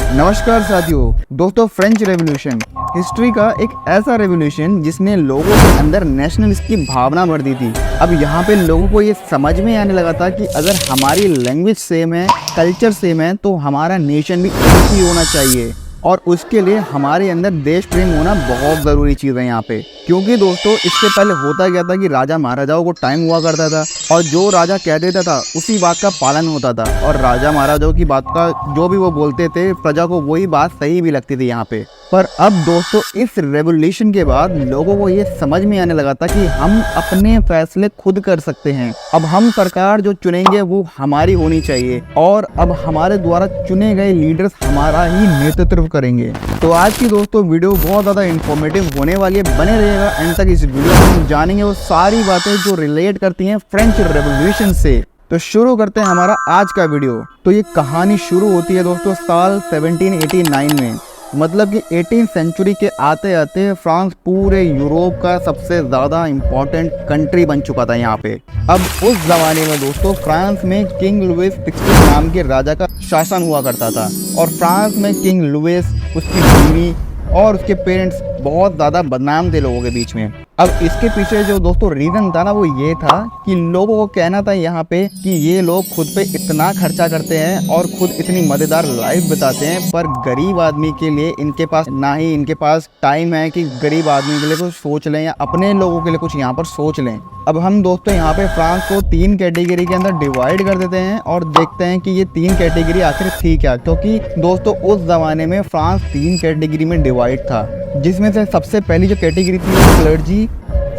नमस्कार साथियों। दोस्तों, फ्रेंच रेवोल्यूशन हिस्ट्री का एक ऐसा रेवोल्यूशन जिसने लोगों के अंदर नेशनलिस्ट की भावना भर दी थी। अब यहाँ पे लोगों को ये समझ में आने लगा था कि अगर हमारी लैंग्वेज सेम है, कल्चर सेम है, तो हमारा नेशन भी एक ही होना चाहिए और उसके लिए हमारे अंदर देश प्रेम होना बहुत ज़रूरी चीज़ है यहाँ पे। क्योंकि दोस्तों, इससे पहले होता क्या था कि राजा महाराजाओं को टाइम हुआ करता था और जो राजा कह देता था उसी बात का पालन होता था और राजा महाराजाओं की बात का जो भी वो बोलते थे प्रजा को वही बात सही भी लगती थी यहाँ पे। पर अब दोस्तों, इस रेवोल्यूशन के बाद लोगों को ये समझ में आने लगा था कि हम अपने फैसले खुद कर सकते हैं। अब हम सरकार जो चुनेंगे वो हमारी होनी चाहिए और अब हमारे द्वारा चुने गए लीडर्स हमारा ही नेतृत्व करेंगे। तो आज की दोस्तों वीडियो बहुत ज़्यादा इंफॉर्मेटिव होने वाली है, बने रहिएगा एंड तक। इस वीडियो में हम जानेंगे वो सारी बातें जो रिलेट करती हैं फ्रेंच रेवोल्यूशन से। तो शुरू करते हैं हमारा आज का वीडियो। तो ये कहानी शुरू होती है दोस्तों साल 1789 में। मतलब कि 18th सेंचुरी के आते आते फ्रांस पूरे यूरोप का सबसे ज़्यादा इम्पोर्टेंट कंट्री बन चुका था यहाँ पे। अब उस ज़माने में दोस्तों फ्रांस में किंग लुइस 16 नाम के राजा का शासन हुआ करता था और फ्रांस में किंग लुइस, उसकी बीवी और उसके पेरेंट्स बहुत ज़्यादा बदनाम थे लोगों के बीच में। अब इसके पीछे जो दोस्तों रीज़न था ना, वो ये था कि लोगों को कहना था यहाँ पे कि ये लोग खुद पे इतना खर्चा करते हैं और खुद इतनी मज़ेदार लाइफ बिताते हैं, पर गरीब आदमी के लिए इनके पास ना ही इनके पास टाइम है कि गरीब आदमी के लिए कुछ सोच लें या अपने लोगों के लिए कुछ यहाँ पर सोच लें। अब हम दोस्तों यहाँ पे फ्रांस को 3 कैटेगरी के अंदर डिवाइड कर देते हैं और देखते हैं कि ये 3 कैटेगरी आखिर थी क्या। क्योंकि दोस्तों उस ज़माने में फ्रांस 3 कैटेगरी में डिवाइड था, जिसमें से सबसे पहली जो कैटेगरी थी वो क्लर्जी,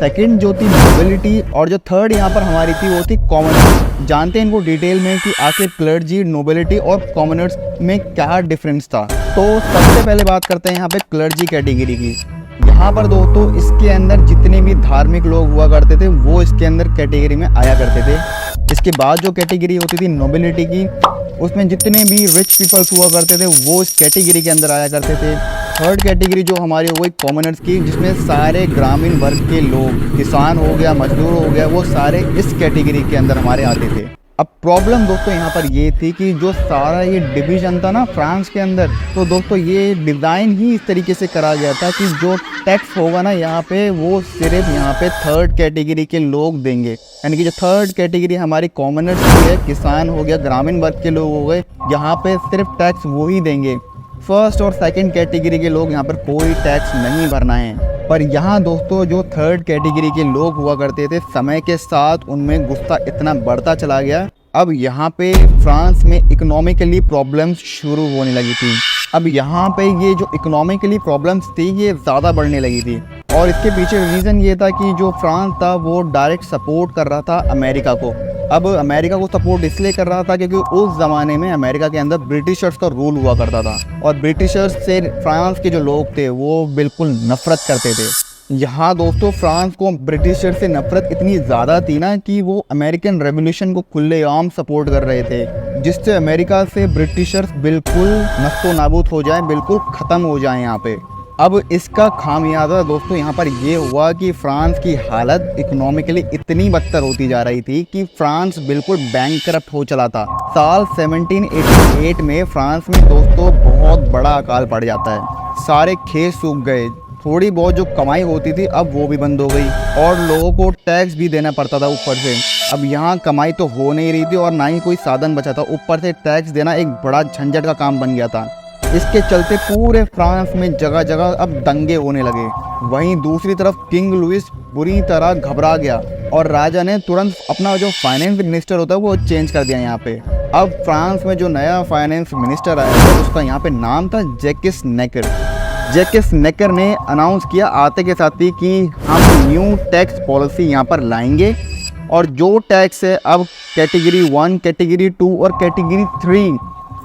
सेकंड जो थी नोबिलिटी और जो थर्ड यहाँ पर हमारी थी वो थी कॉमनर्स। जानते हैं इनको डिटेल में कि आखिर क्लर्जी, नोबिलिटी और कॉमनर्स में क्या डिफरेंस था। तो सबसे पहले बात करते हैं यहाँ पे क्लर्जी कैटेगरी की। यहाँ पर दोस्तों इसके अंदर जितने भी धार्मिक लोग हुआ करते थे वो इसके अंदर कैटेगरी में आया करते थे। इसके बाद जो कैटेगरी होती थी नोबिलिटी की, उसमें जितने भी रिच पीपल्स हुआ करते थे वो इस कैटेगरी के अंदर आया करते थे। थर्ड कैटेगरी जो हमारी हो गई कॉमनर्स की, जिसमें सारे ग्रामीण वर्ग के लोग, किसान हो गया, मजदूर हो गया, वो सारे इस कैटेगरी के अंदर हमारे आते थे। अब प्रॉब्लम दोस्तों यहाँ पर ये थी कि जो सारा ये डिवीज़न था ना फ्रांस के अंदर, तो दोस्तों ये डिज़ाइन ही इस तरीके से करा गया था कि जो टैक्स होगा ना यहाँ पे वो सिर्फ यहाँ पे थर्ड कैटेगरी के लोग देंगे। यानी कि जो थर्ड कैटेगरी हमारी कॉमनर्स की है, किसान हो गया, ग्रामीण वर्ग के लोग हो गए, यहाँ पे सिर्फ टैक्स वो ही देंगे। फर्स्ट और सेकंड कैटेगरी के लोग यहाँ पर कोई टैक्स नहीं भरना है। पर यहाँ दोस्तों जो थर्ड कैटेगरी के लोग हुआ करते थे, समय के साथ उनमें गुस्सा इतना बढ़ता चला गया। अब यहाँ पे फ्रांस में इकोनॉमिकली प्रॉब्लम्स शुरू होने लगी थी। अब यहाँ पे ये जो इकोनॉमिकली प्रॉब्लम्स थी ये ज़्यादा बढ़ने लगी थी और इसके पीछे रीज़न ये था कि जो फ्रांस था वो डायरेक्ट सपोर्ट कर रहा था अमेरिका को। अब अमेरिका को सपोर्ट इसलिए कर रहा था क्योंकि उस ज़माने में अमेरिका के अंदर ब्रिटिशर्स का रूल हुआ करता था और ब्रिटिशर्स से फ्रांस के जो लोग थे वो बिल्कुल नफरत करते थे। यहाँ दोस्तों फ्रांस को ब्रिटिशर्स से नफरत इतनी ज़्यादा थी ना कि वो अमेरिकन रेवोल्यूशन को खुलेआम सपोर्ट कर रहे थे, जिससे अमेरिका से ब्रिटिशर्स बिल्कुल नस्तो नाबूद हो जाए, बिल्कुल ख़त्म हो जाए यहाँ पे। अब इसका खामियाजा दोस्तों यहाँ पर ये हुआ कि फ्रांस की हालत इकोनॉमिकली इतनी बदतर होती जा रही थी कि फ्रांस बिल्कुल बैंकरप्ट हो चला था। साल 1788 में फ्रांस में दोस्तों बहुत बड़ा अकाल पड़ जाता है। सारे खेत सूख गए, थोड़ी बहुत जो कमाई होती थी अब वो भी बंद हो गई और लोगों को टैक्स भी देना पड़ता था ऊपर से। अब यहाँ कमाई तो हो नहीं रही थी और ना ही कोई साधन बचा था, ऊपर से टैक्स देना एक बड़ा झंझट का काम बन गया था। इसके चलते पूरे फ्रांस में जगह जगह अब दंगे होने लगे। वहीं दूसरी तरफ किंग लुइस बुरी तरह घबरा गया और राजा ने तुरंत अपना जो फाइनेंस मिनिस्टर होता है वो चेंज कर दिया यहाँ पे। अब फ्रांस में जो नया फाइनेंस मिनिस्टर आया था उसका यहाँ पे नाम था जैकिस नेकर। जैकिस नेकर ने अनाउंस किया आते के साथ ही कि हम न्यू टैक्स पॉलिसी यहाँ पर लाएंगे और जो टैक्स है अब कैटेगरी 1, कैटेगरी 2 और कैटेगरी 3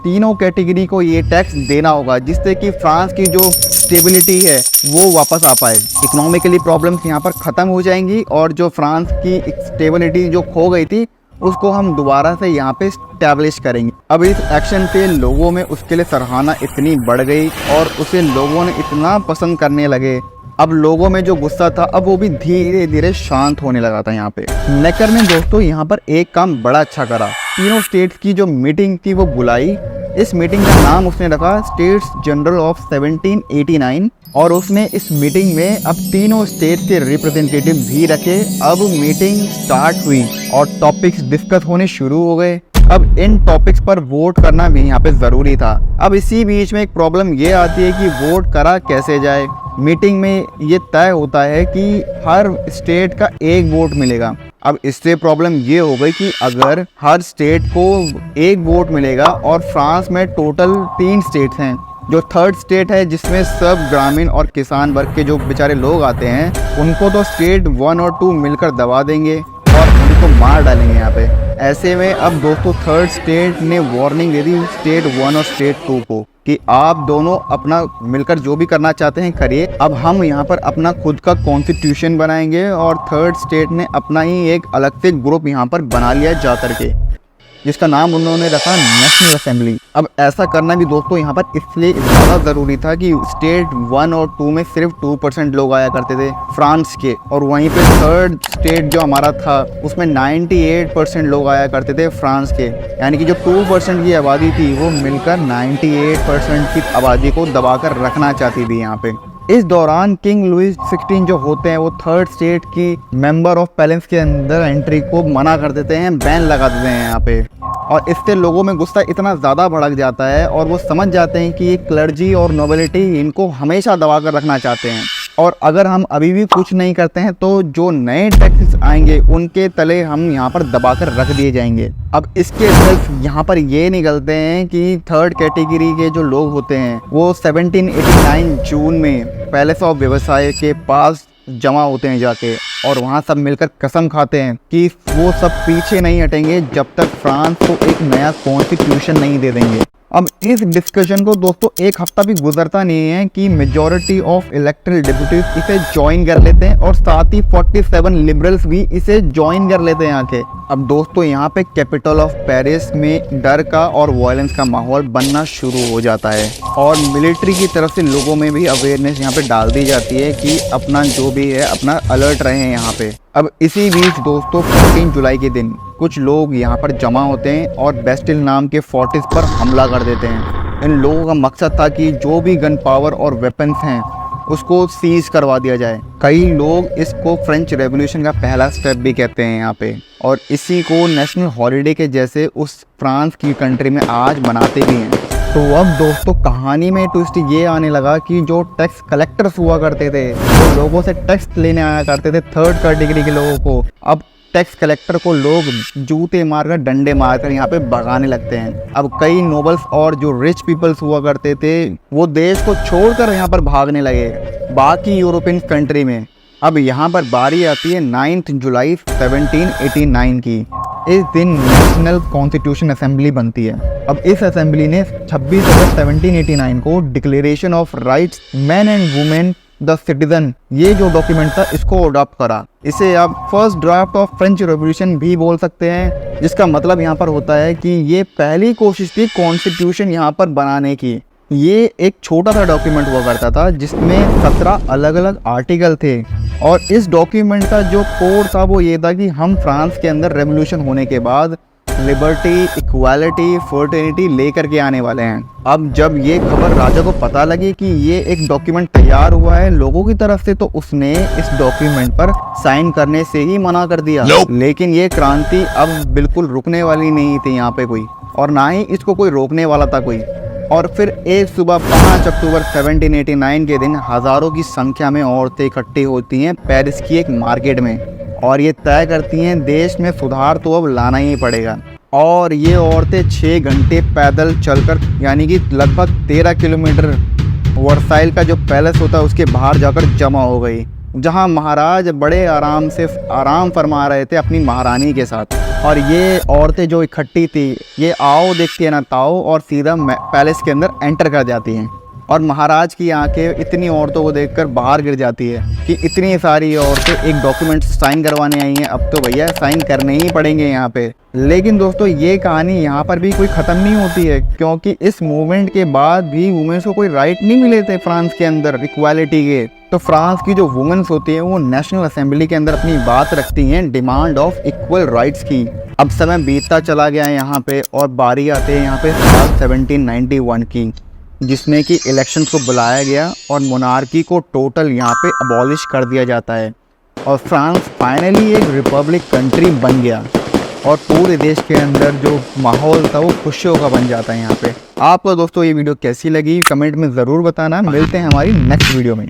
तीनों कैटेगरी को ये टैक्स देना होगा, जिससे कि फ्रांस की जो स्टेबिलिटी है वो वापस आ पाए। इकोनॉमिकली प्रॉब्लम्स यहाँ पर ख़त्म हो जाएंगी और जो फ्रांस की स्टेबिलिटी जो खो गई थी उसको हम दोबारा से यहाँ पे स्टैब्लिश करेंगे। अब इस एक्शन पे लोगों में उसके लिए सराहना इतनी बढ़ गई और उसे लोगों ने इतना पसंद करने लगे। अब लोगों में जो गुस्सा था अब वो भी धीरे धीरे शांत होने लगा था। यहाँ पे नेकर ने दोस्तों यहाँ पर एक काम बड़ा अच्छा करा, तीनों स्टेट्स की जो मीटिंग थी वो बुलाई इस मीटिंग का नाम उसने रखा स्टेट्स जनरल ऑफ 1789 और उसने इस मीटिंग में अब तीनों स्टेट के रिप्रेजेंटेटिव भी रखे। अब मीटिंग स्टार्ट हुई और टॉपिक्स डिस्कस होने शुरू हो गए। अब इन टॉपिक्स पर वोट करना भी यहाँ पे ज़रूरी था। अब इसी बीच में एक प्रॉब्लम ये आती है कि वोट करा कैसे जाए। मीटिंग में ये तय होता है कि हर स्टेट का एक वोट मिलेगा। अब इससे प्रॉब्लम ये हो गई कि अगर हर स्टेट को एक वोट मिलेगा और फ्रांस में टोटल 3 स्टेट्स हैं, जो थर्ड स्टेट है जिसमें सब ग्रामीण और किसान वर्ग के जो बेचारे लोग आते हैं उनको तो स्टेट 1 और 2 मिलकर दबा देंगे और उनको मार डालेंगे यहाँ पे। ऐसे में अब दोस्तों थर्ड स्टेट ने वार्निंग दे दी स्टेट 1 और स्टेट 2 को कि आप दोनों अपना मिलकर जो भी करना चाहते हैं करिए। अब हम यहाँ पर अपना खुद का कॉन्स्टिट्यूशन बनाएंगे और थर्ड स्टेट ने अपना ही एक अलग से ग्रुप यहाँ पर बना लिया जा करके, जिसका नाम उन्होंने रखा नेशनल असेंबली। अब ऐसा करना भी दोस्तों यहाँ पर इसलिए ज़्यादा ज़रूरी था कि स्टेट 1 और 2 में सिर्फ 2% लोग आया करते थे फ्रांस के, और वहीं पे थर्ड स्टेट जो हमारा था उसमें 98% लोग आया करते थे फ्रांस के। यानी कि जो 2% की आबादी थी वो मिलकर 98% की आबादी को दबाकर रखना चाहती थी यहाँ पे। इस दौरान किंग लुइस 16 जो होते हैं वो थर्ड स्टेट की मेंबर ऑफ पैलेस के अंदर एंट्री को मना कर देते हैं, बैन लगा देते हैं यहाँ पे। और इससे लोगों में गुस्सा इतना ज़्यादा भड़क जाता है और वो समझ जाते हैं कि ये क्लर्जी और नोबिलिटी इनको हमेशा दबा कर रखना चाहते हैं, और अगर हम अभी भी कुछ नहीं करते हैं तो जो नए टैक्स आएंगे उनके तले हम यहाँ पर दबाकर रख दिए जाएंगे। अब इसके रिजल्ट यहाँ पर ये निकलते हैं कि थर्ड कैटेगरी के जो लोग होते हैं वो 1789 जून में पैलेस ऑफ व्यवसाय के पास जमा होते हैं जाके, और वहाँ सब मिलकर कसम खाते हैं कि वो सब पीछे नहीं हटेंगे जब तक फ्रांस को एक नया कॉन्स्टिट्यूशन नहीं दे देंगे। अब इस डिस्कशन को दोस्तों एक हफ्ता भी गुजरता नहीं है कि मेजॉरिटी ऑफ इलेक्टेड डिप्यूटीज इसे ज्वाइन कर लेते हैं और साथ ही 47 लिबरल्स भी इसे ज्वाइन कर लेते हैं आके। अब दोस्तों यहाँ पे कैपिटल ऑफ पेरिस में डर का और वायलेंस का माहौल बनना शुरू हो जाता है और मिलिट्री की तरफ से लोगों में भी अवेयरनेस यहाँ पे डाल दी जाती है कि अपना जो भी है अपना अलर्ट रहे यहाँ पे। अब इसी बीच दोस्तों 14 जुलाई के दिन कुछ लोग यहाँ पर जमा होते हैं और बेस्टिल नाम के फोर्ट्स पर हमला कर देते हैं। इन लोगों का मकसद था कि जो भी गन पावर और वेपन्स हैं उसको सीज करवा दिया जाए। कई लोग इसको फ्रेंच रेवोल्यूशन का पहला स्टेप भी कहते हैं यहाँ पे, और इसी को नेशनल हॉलीडे के जैसे उस फ्रांस की कंट्री में आज मनाते भी हैं। तो अब दोस्तों कहानी में ट्विस्ट ये आने लगा कि जो टैक्स कलेक्टर्स हुआ करते थे, जो लोगों से टैक्स लेने आया करते थे थर्ड कैटेगरी के लोगों को, अब टैक्स कलेक्टर को लोग जूते मारकर डंडे मारकर यहाँ पे भगाने लगते हैं। अब कई नोबल्स और जो रिच पीपल्स हुआ करते थे वो देश को छोड़कर यहाँ पर भागने लगे बाकी यूरोपियन कंट्री में। अब यहाँ पर बारी आती है 9 जुलाई 1789 की। इस दिन नेशनल कॉन्स्टिट्यूशन असेंबली बनती है। अब इस असेंबली ने 26 अगस्त 1789 को declaration of rights man and women the citizen, ये जो डॉक्यूमेंट था इसको अडॉप्ट करा। इसे आप first draft of French revolution भी बोल सकते हैं, जिसका मतलब यहाँ पर होता है कि ये पहली कोशिश थी कॉन्स्टिट्यूशन यहाँ पर बनाने की। ये एक छोटा सा डॉक्यूमेंट हुआ करता था जिसमें 17 अलग अलग आर्टिकल थे, और इस डॉक्यूमेंट का जो कोड था वो ये था कि हम फ्रांस के अंदर रेवोल्यूशन होने के बाद लिबर्टी, इक्वालिटी, फर्टिलिटी लेकर के आने वाले हैं। अब जब ये खबर राजा को पता लगी कि ये एक डॉक्यूमेंट तैयार हुआ है लोगों की तरफ से, तो उसने इस डॉक्यूमेंट पर साइन करने से ही मना कर दिया। लेकिन ये क्रांति अब बिल्कुल रुकने वाली नहीं थी यहाँ पे कोई, और ना ही इसको कोई रोकने वाला था कोई। और फिर एक सुबह 5 अक्टूबर 1789 के दिन हज़ारों की संख्या में औरतें इकट्ठी होती हैं पेरिस की एक मार्केट में, और ये तय करती हैं देश में सुधार तो अब लाना ही पड़ेगा। और ये औरतें 6 घंटे पैदल चलकर, यानी कि लगभग 13 किलोमीटर वर्साइल का जो पैलेस होता है उसके बाहर जाकर जमा हो गई, जहां महाराज बड़े आराम से आराम फरमा रहे थे अपनी महारानी के साथ। और ये औरतें जो इकट्ठी थी ये आओ देखती है ना ताओ, और सीधा पैलेस के अंदर एंटर कर जाती हैं। और महाराज की आंखें इतनी औरतों को देखकर बाहर गिर जाती है कि इतनी सारी औरतें एक डॉक्यूमेंट साइन करवाने आई हैं, अब तो भैया साइन करने ही पड़ेंगे यहाँ पे। लेकिन दोस्तों ये कहानी यहाँ पर भी कोई ख़त्म नहीं होती है, क्योंकि इस मूवमेंट के बाद भी वुमेन्स को कोई राइट नहीं मिले थे फ्रांस के अंदर इक्वालिटी के। तो फ्रांस की जो वुमेन्स होती हैं वो नेशनल असेंबली के अंदर अपनी बात रखती हैं डिमांड ऑफ इक्वल राइट्स की। अब समय बीतता चला गया है यहाँ पे और बारी आते हैं यहाँ पे साल 1791 की, जिसमें कि इलेक्शंस को बुलाया गया और मोनार्की को टोटल यहाँ पे अबॉलिश कर दिया जाता है और फ्रांस फाइनली एक रिपब्लिक कंट्री बन गया और पूरे देश के अंदर जो माहौल था वो खुशियों का बन जाता है यहाँ पे। आपको दोस्तों ये वीडियो कैसी लगी कमेंट में ज़रूर बताना। मिलते हैं हमारी नेक्स्ट वीडियो में।